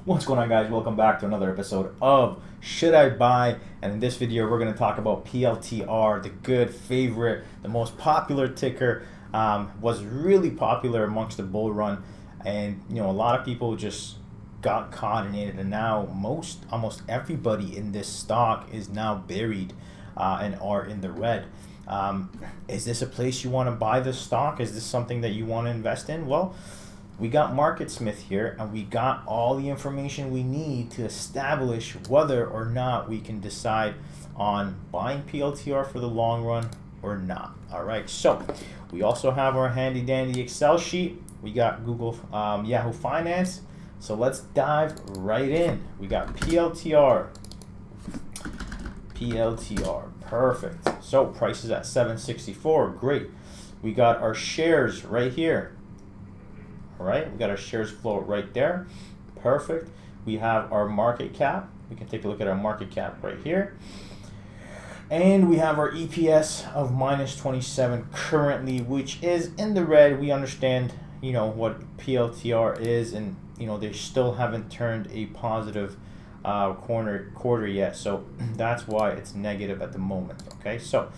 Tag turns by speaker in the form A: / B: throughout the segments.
A: What's going on, guys? Welcome back to another episode of Should I Buy? And in this video we're going to talk about PLTR, the good favorite, the most popular ticker. Was really popular amongst the bull run, and a lot of people just got caught in it, and now almost everybody in this stock is now buried and are in the red. Is this a place you want to buy this stock? Is this something that you want to invest in? Well, we got MARKETSMITH here, and we got all the information we need to establish whether or not we can decide on buying PLTR for the long run or not. All right, so we also have our handy dandy Excel sheet. We got Yahoo Finance. So let's dive right in. We got PLTR, perfect. So price is at 764, great. We got our shares right here. All right, we got our shares float right there, perfect. We have our market cap. We can take a look at our market cap right here. And we have our EPS of minus 27 currently, which is in the red. We understand, what PLTR is, and they still haven't turned a positive quarter yet, so that's why it's negative at the moment. Okay, so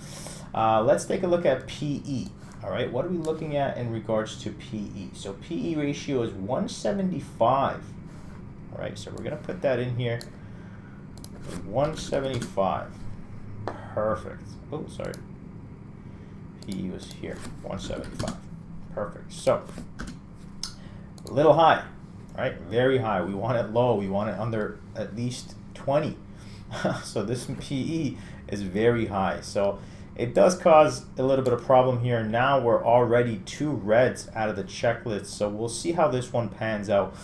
A: let's take a look at PE. All right, what are we looking at in regards to PE? So PE ratio is 175. All right, so we're gonna put that in here. 175. Perfect. Oh, sorry. PE was here. 175. Perfect. So a little high, right? Very high. We want it low. We want it under at least 20. So this PE is very high. So it does cause a little bit of problem here. Now we're already 2 reds out of the checklist, so we'll see how this one pans out.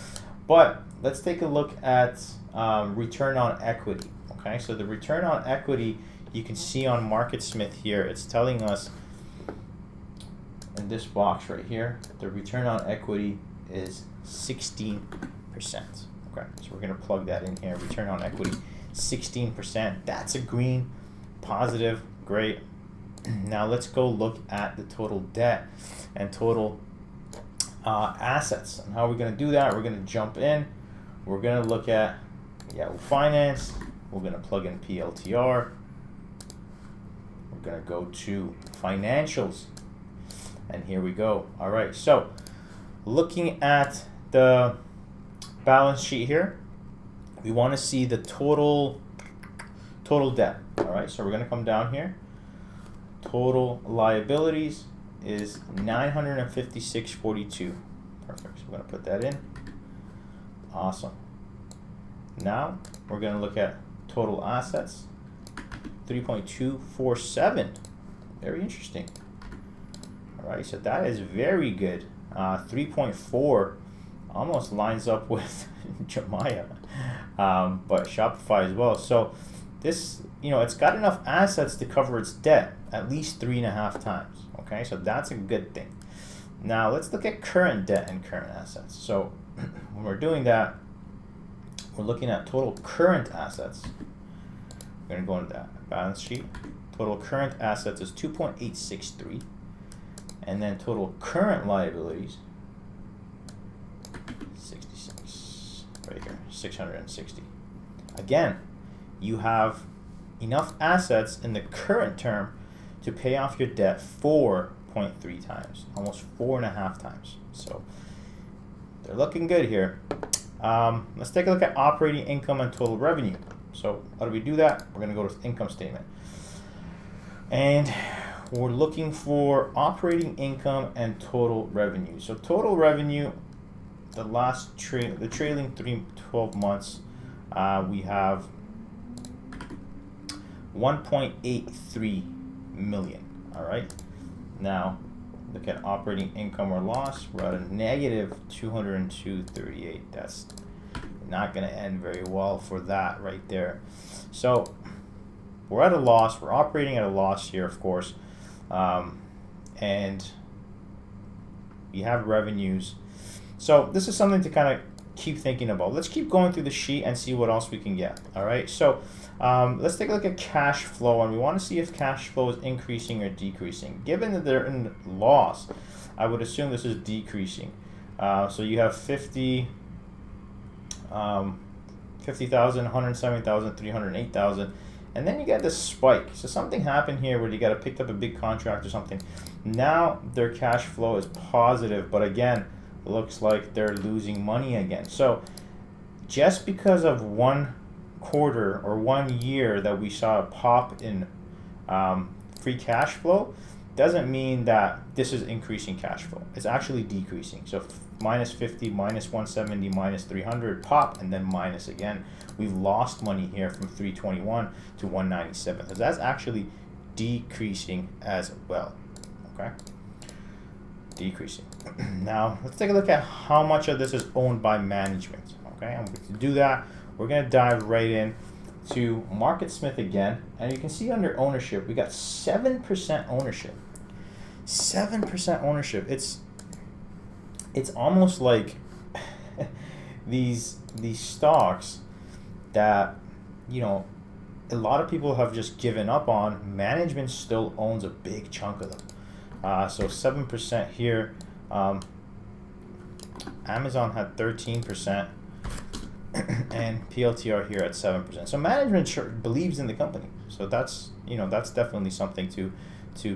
A: But let's take a look at return on equity. Okay, so the return on equity, you can see on MARKETSMITH here, it's telling us in this box right here, the return on equity is 16%. Okay, so we're gonna plug that in here. Return on equity, 16%. That's a green, positive, great. Now let's go look at the total debt and total assets. And how are we going to do that? We're going to jump in. We're going to look at Yahoo Finance. We're going to plug in PLTR. We're going to go to financials. And here we go. All right. So looking at the balance sheet here, we want to see the total debt. All right. So we're going to come down here. Total liabilities is 956.42. Perfect. So we're going to put that in. Awesome. Now we're going to look at total assets. 3.247. Very interesting. All right. So that is very good. 3.4 almost lines up with Jumia, but Shopify as well. So this, it's got enough assets to cover its debt at least 3.5 times. Okay, so that's a good thing. Now let's look at current debt and current assets. So when we're doing that, we're looking at total current assets. We're going to go into that balance sheet. Total current assets is 2.863, and then total current liabilities, 66 right here, 660. Again, you have enough assets in the current term to pay off your debt 4.3 times, almost 4.5 times. So they're looking good here. Let's take a look at operating income and total revenue. So how do we do that? We're going to go to income statement. And we're looking for operating income and total revenue. So total revenue, the trailing 12 months, we have 1.83 million. All right, now look at operating income or loss. We're at a negative 202.38. That's not going to end very well for that right there. So we're at a loss. We're operating at a loss here, of course, and we have revenues. So this is something to kind of keep thinking about. Let's keep going through the sheet and see what else we can get. All right, so let's take a look at cash flow, and we want to see if cash flow is increasing or decreasing. Given that they're in loss, I would assume this is decreasing. So you have 50 50,000, 170,000, 308,000, and then you get this spike. So something happened here where you got to pick up a big contract or something. Now their cash flow is positive, but again, looks like they're losing money again. So just because of one quarter or 1 year that we saw a pop in free cash flow doesn't mean that this is increasing cash flow. It's actually decreasing. So minus 50, minus 170, minus 300 pop, and then minus again. We've lost money here from 321 to 197. So that's actually decreasing as well. Okay, decreasing. Now let's take a look at how much of this is owned by management. Okay, I'm going to do that. We're going to dive right in to MarketSmith again, and you can see under ownership we got 7% ownership. 7% ownership. It's almost like these stocks that, you know, a lot of people have just given up on. Management still owns a big chunk of them. So 7% here. Amazon had 13%. And PLTR here at 7%. So management believes in the company. So that's, you know, that's definitely something to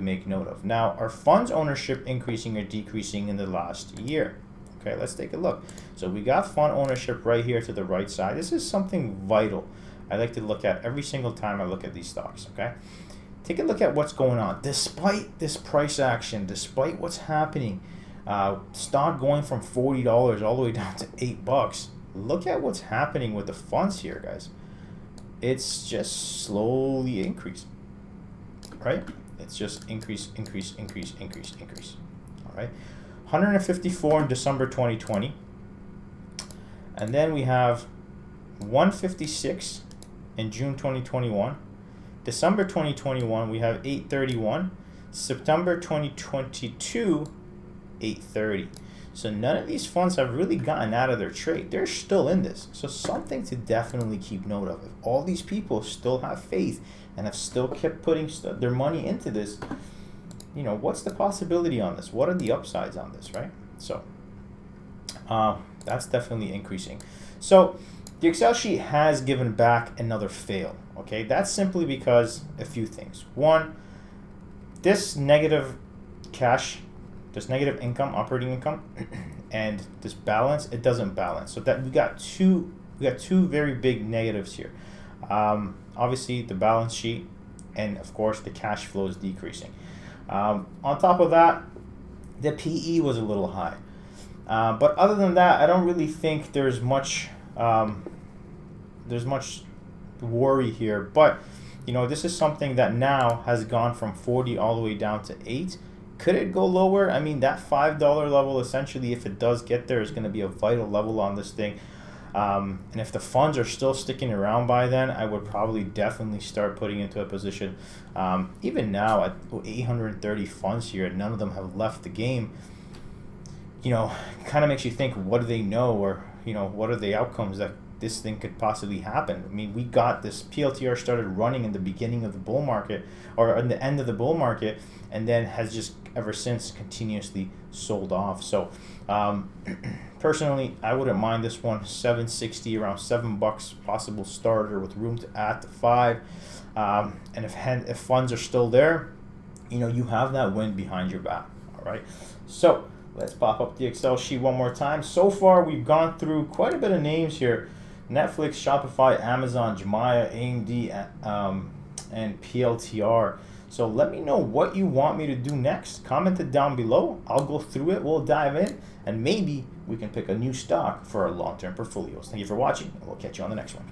A: make note of. Now, are funds ownership increasing or decreasing in the last year? Okay, let's take a look. So we got fund ownership right here to the right side. This is something vital I like to look at every single time I look at these stocks. Okay, take a look at what's going on. Despite this price action, despite what's happening, stock going from $40 all the way down to $8. Look at what's happening with the funds here, guys. It's just slowly increasing, right? It's just increase. All right, 154 in December 2020, and then we have 156 in June 2021. December 2021 we have 831. September 2022 830. So none of these funds have really gotten out of their trade. They're still in this. So something to definitely keep note of. If all these people still have faith and have still kept putting their money into this, you know, what's the possibility on this? What are the upsides on this, right? So that's definitely increasing. So the Excel sheet has given back another fail. Okay, that's simply because a few things. One, this negative cash, this negative income, operating income, and this balance, it doesn't balance. So that we got two very big negatives here. Obviously the balance sheet, and of course the cash flow is decreasing. On top of that, the PE was a little high. But other than that, I don't really think there's much worry here. But you know, this is something that now has gone from 40 all the way down to 8. Could it go lower? I mean, that $5 level, essentially, if it does get there, is going to be a vital level on this thing. And if the funds are still sticking around by then, I would probably definitely start putting into a position. Even now, at 830 funds here, and none of them have left the game, you know, kind of makes you think, what do they know? Or, you know, what are the outcomes that this thing could possibly happen? I mean, we got this PLTR started running in the beginning of the bull market, or in the end of the bull market, and then has just ever since continuously sold off. So personally, I wouldn't mind this one. 760, around $7 possible starter with room to add to 5. And if funds are still there, you know, you have that win behind your back. All right, so let's pop up the Excel sheet one more time. So far, we've gone through quite a bit of names here: Netflix, Shopify, Amazon, Jumia, AMD, and PLTR. So let me know what you want me to do next. Comment it down below. I'll go through it. We'll dive in, and maybe we can pick a new stock for our long-term portfolios. Thank you for watching, and we'll catch you on the next one.